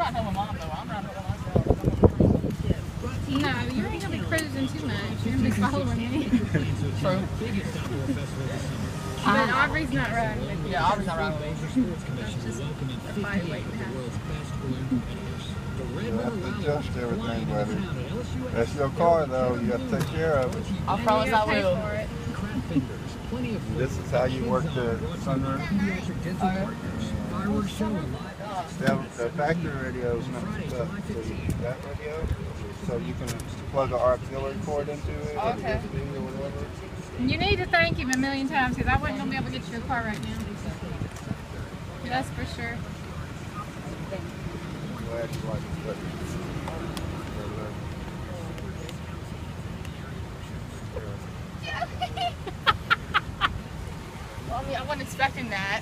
riding home with mom though. I'm riding home with myself. No, you ain't gonna be cruising too much. You're gonna be following me. True. But Aubrey's not riding with you. Yeah, Aubrey's not riding with me. That's just a fight waiting to happen. You have to adjust everything, buddy. That's your car, though. You have to take care of it. I promise I will. This is how you work the sunroof. The factory radio is not hooked up to that radio, so you can plug an auxiliary cord into it, or Okay. USB or whatever. You need to thank him a million times because I wasn't gonna be able to get to your car right now. That's for sure. I'm glad you like it. Well, I mean, I wasn't expecting that.